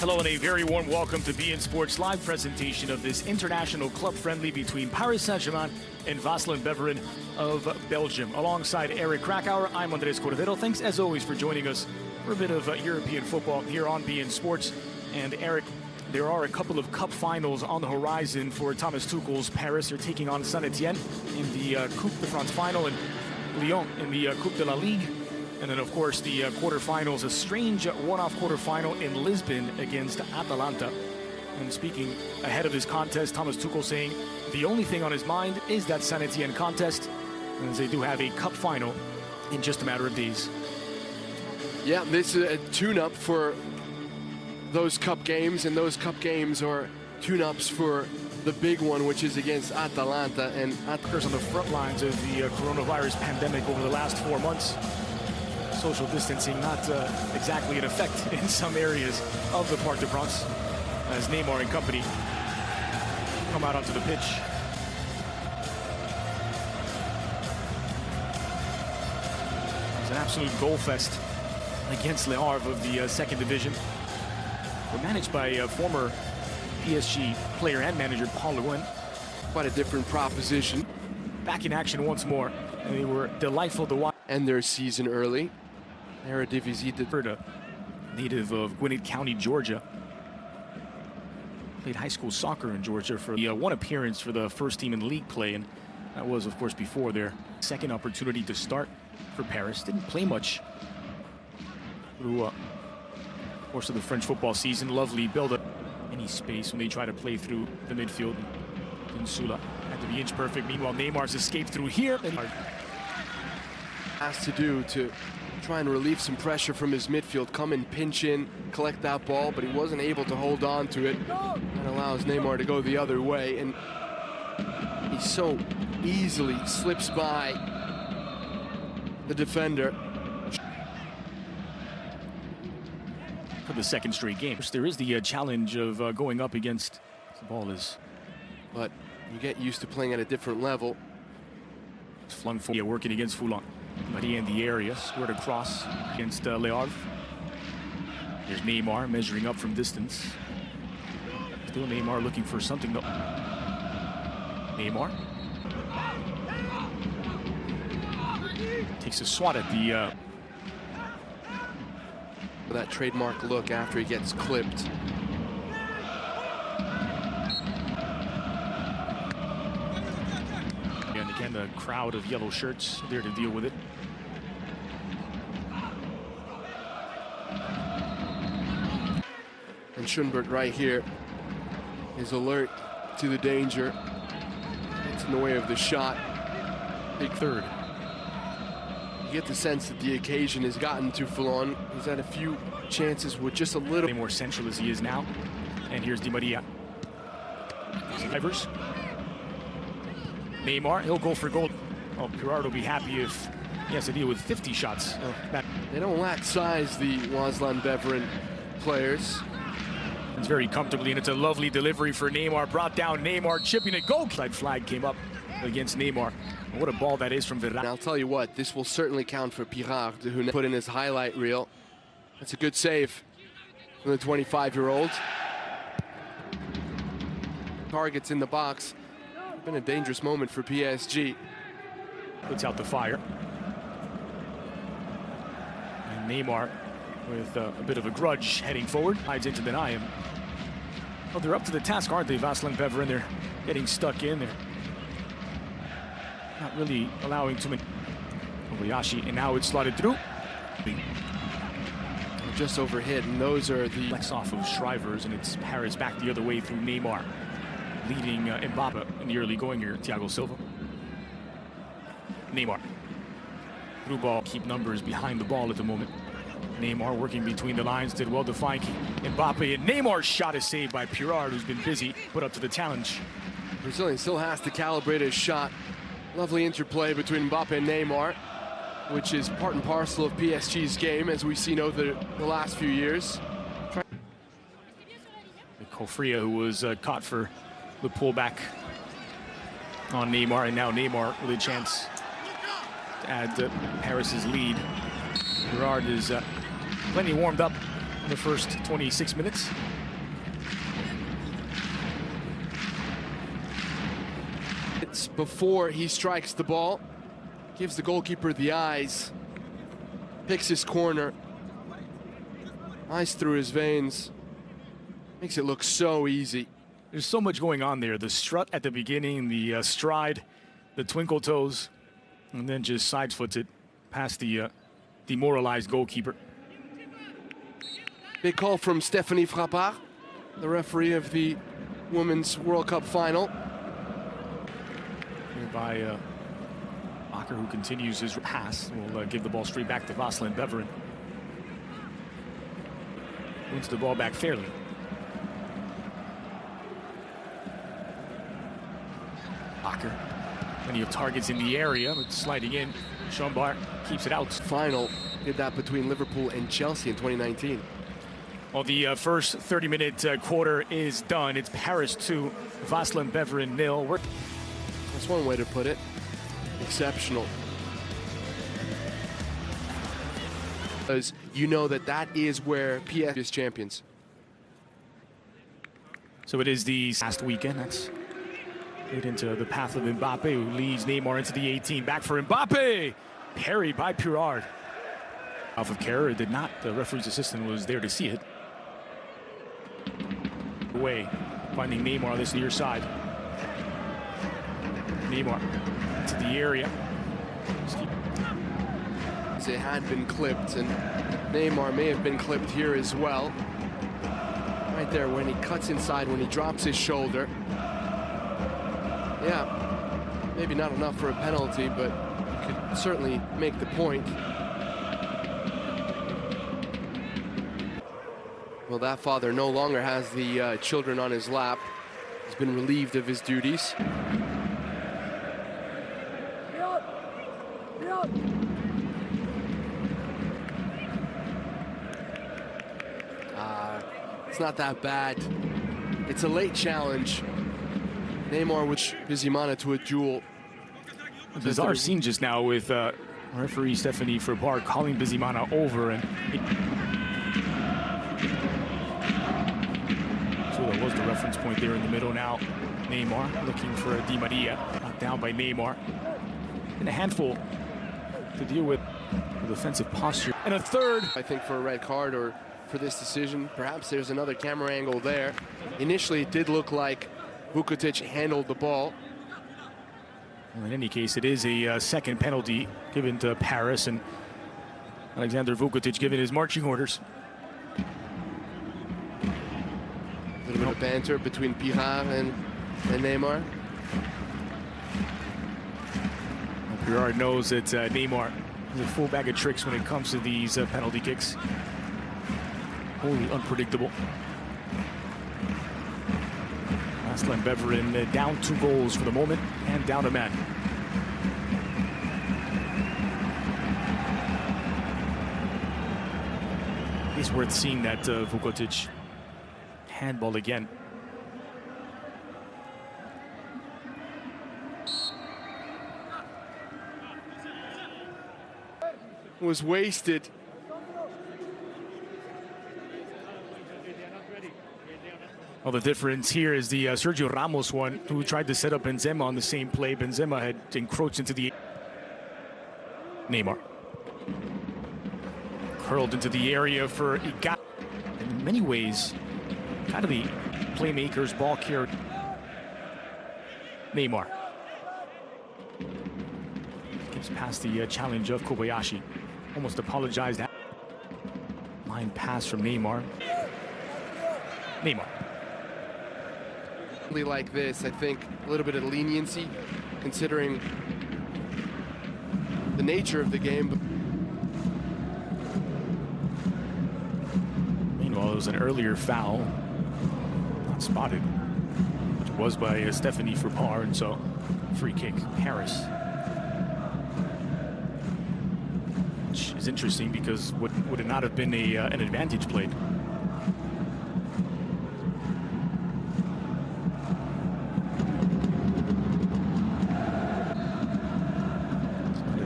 Hello and a very warm welcome to beIN Sports live presentation of this international club friendly between Paris Saint-Germain and Waasland-Beveren of Belgium. Alongside Eric Krakauer, I'm Andres Cordero. Thanks as always for joining us for a bit of European football here on beIN Sports. And Eric, there are a couple of cup finals on the horizon for Thomas Tuchel's Paris. They're taking on Saint-Etienne in the Coupe de France final and Lyon in the Coupe de la Ligue. And then, of course, the quarterfinals, a strange one-off quarterfinal in Lisbon against Atalanta. And speaking ahead of his contest, Thomas Tuchel saying the only thing on his mind is that Saint-Etienne contest, as they do have a cup final in just a matter of days. Yeah, this is a tune-up for those cup games, and those cup games are tune-ups for the big one, which is against Atalanta. And Atalanta on the front lines of the coronavirus pandemic over the last 4 months. Social distancing not exactly in effect in some areas of the Parc de France as Neymar and company come out onto the pitch. It was an absolute goal fest against Le Havre of the second division. We're managed by former PSG player and manager Paul Le Guen. Quite a different proposition. Back in action once more, and they were delightful to watch. End their season early. Eredivisie, native of Gwinnett County, Georgia. Played high school soccer in Georgia for one appearance for the first team in league play, and that was, of course, before their second opportunity to start for Paris. Didn't play much through the course of the French football season. Lovely build-up. Any space when they try to play through the midfield. Insula had to be inch perfect. Meanwhile, Neymar's escaped through here. Has to do to try and relieve some pressure from his midfield, come and pinch in, collect that ball, but he wasn't able to hold on to it. That allows Neymar to go the other way, and he so easily slips by the defender. For the second straight game. There is the challenge of going up against the ball is. But you get used to playing at a different level. It's flung forward, working against Foulon. Maria in the area, squared across against Le Havre. There's Neymar measuring up from distance. Still Neymar looking for something. Neymar takes a swat at the that trademark look after he gets clipped. And again, the crowd of yellow shirts there to deal with it. And Schoenberg right here is alert to the danger. It's in the way of the shot. Big third. You get the sense that the occasion has gotten to Foulon. He's had a few chances with just a little more central as he is now. And here's Di Maria. Ivers. Neymar, he'll go for goal. Oh, Pirard will be happy if he has to deal with 50 shots. They don't lack size, the Waasland-Beveren players. It's very comfortably, and it's a lovely delivery for Neymar. Brought down Neymar, chipping it. Goal flag came up against Neymar. What a ball that is from Verratti. And I'll tell you what, this will certainly count for Pirard, who put in his highlight reel. That's a good save from the 25-year-old. Targets in the box. Been a dangerous moment for PSG. Puts out the fire. And Neymar with a bit of a grudge heading forward. Hides in to deny him. Well, they're up to the task, aren't they, Waasland-Beveren? They're getting stuck in there. Not really allowing too many. Obayashi, and now it's slotted through. Just overhit, and those are the flex off of Shrivers, and it's Paris back the other way through Neymar, leading Mbappe in the early going here. Thiago Silva. Neymar. Through ball, keep numbers behind the ball at the moment. Neymar working between the lines, did well to find Mbappe, and Neymar's shot is saved by Pirard, who's been busy, put up to the challenge. Brazilian still has to calibrate his shot. Lovely interplay between Mbappe and Neymar, which is part and parcel of PSG's game, as we've seen over the last few years. Kofria, who was caught for the pullback on Neymar, and now Neymar with a chance to add to Paris's lead. Girard is plenty warmed up in the first 26 minutes. It's before he strikes the ball, gives the goalkeeper the eyes, picks his corner, eyes through his veins, makes it look so easy. There's so much going on there. The strut at the beginning, the stride, the twinkle toes, and then just side foots it past the demoralized goalkeeper. Big call from Stéphanie Frappard, the referee of the Women's World Cup final. Here by Bakker, who continues his pass. Will give the ball straight back to Waasland-Beveren. Wins the ball back fairly. Bakker, plenty of targets in the area, but sliding in. Schombar keeps it out. Final did that between Liverpool and Chelsea in 2019. Well, the first 30-minute quarter is done. It's Paris 2, Waasland-Beveren 0. That's one way to put it. Exceptional. Because you know that is where PS is champions. So it is the last weekend. That's it into the path of Mbappe, who leads Neymar into the 18. Back for Mbappe. Parried by Pirard. Off of Kerr, did not. The referee's assistant was there to see it. Away, finding Neymar on this near side. Neymar to the area. It had been clipped, and Neymar may have been clipped here as well. Right there when he cuts inside, when he drops his shoulder. Yeah, maybe not enough for a penalty, but you could certainly make the point. Well, that father no longer has the children on his lap. He's been relieved of his duties. It's not that bad. It's a late challenge. Neymar with Bizimana to a duel. A bizarre scene just now with referee Stéphanie Frappard calling Bizimana over, and so that was the reference point there in the middle. Now Neymar looking for Di Maria, knocked down by Neymar. And a handful to deal with defensive posture. And a third, I think, for a red card or for this decision. Perhaps there's another camera angle there. Initially, it did look like Vukotic handled the ball. Well, in any case, it is a second penalty given to Paris, and Alexander Vukotic given his marching orders. A little bit of banter between Pirard and Neymar. Well, Pirard knows that Neymar is a full bag of tricks when it comes to these penalty kicks. Wholly unpredictable. Waasland-Beveren down 2 goals for the moment and down a man. It's worth seeing that Vukotic handball again. Was wasted. Well, the difference here is the Sergio Ramos one, who tried to set up Benzema on the same play. Benzema had encroached into the Neymar. Curled into the area for Icardi. In many ways, kind of the playmaker's ball carrier. Neymar. Gives past the challenge of Kobayashi. Almost apologized. Line pass from Neymar. Neymar. Like this, I think a little bit of leniency, considering the nature of the game. Meanwhile, it was an earlier foul, not spotted, which was by Stéphanie Frappard, and so free kick, Paris. Which is interesting because would it not have been an advantage played?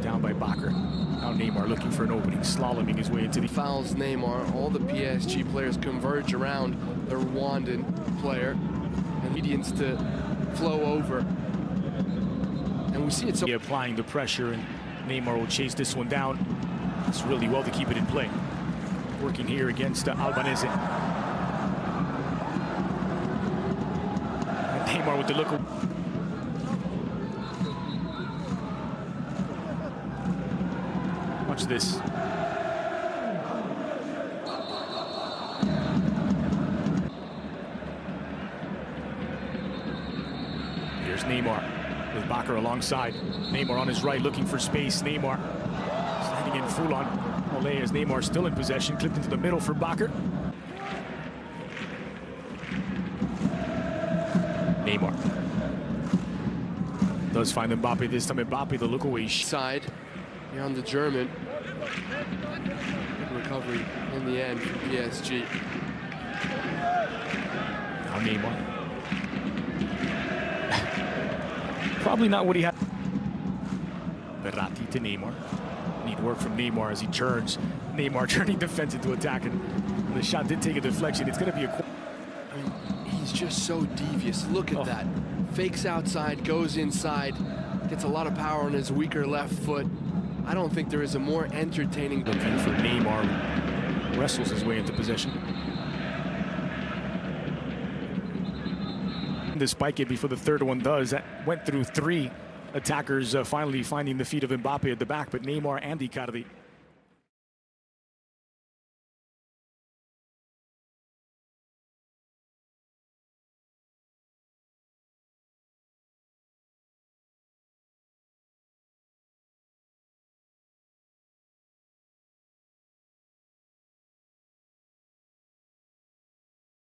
Down by Bakker. Now Neymar looking for an opening. slaloming his way into the fouls Neymar. All the PSG players converge around the Rwandan player, and medians to flow over. And we see it so applying the pressure, and Neymar will chase this one down. It's really well to keep it in play. Working here against Albanese. And Neymar with the look. Watch this. Here's Neymar with Bakker alongside. Neymar on his right looking for space. Neymar standing in full on. Ole as Neymar still in possession. Clipped into the middle for Bakker. Neymar does find Mbappe this time. Mbappe the look away side beyond the German. Good recovery in the end for PSG. Now Neymar. Probably not what he had. Verratti to Neymar. Need work from Neymar as he turns. Neymar turning defense into attack, and the shot did take a deflection. It's going to be a. I mean, he's just so devious. Look at that. Fakes outside, goes inside, gets a lot of power on his weaker left foot. I don't think there is a more entertaining. Looking for Neymar, wrestles his way into possession. The spike it before the third one does. That went through three attackers, finally finding the feet of Mbappe at the back, but Neymar and Icardi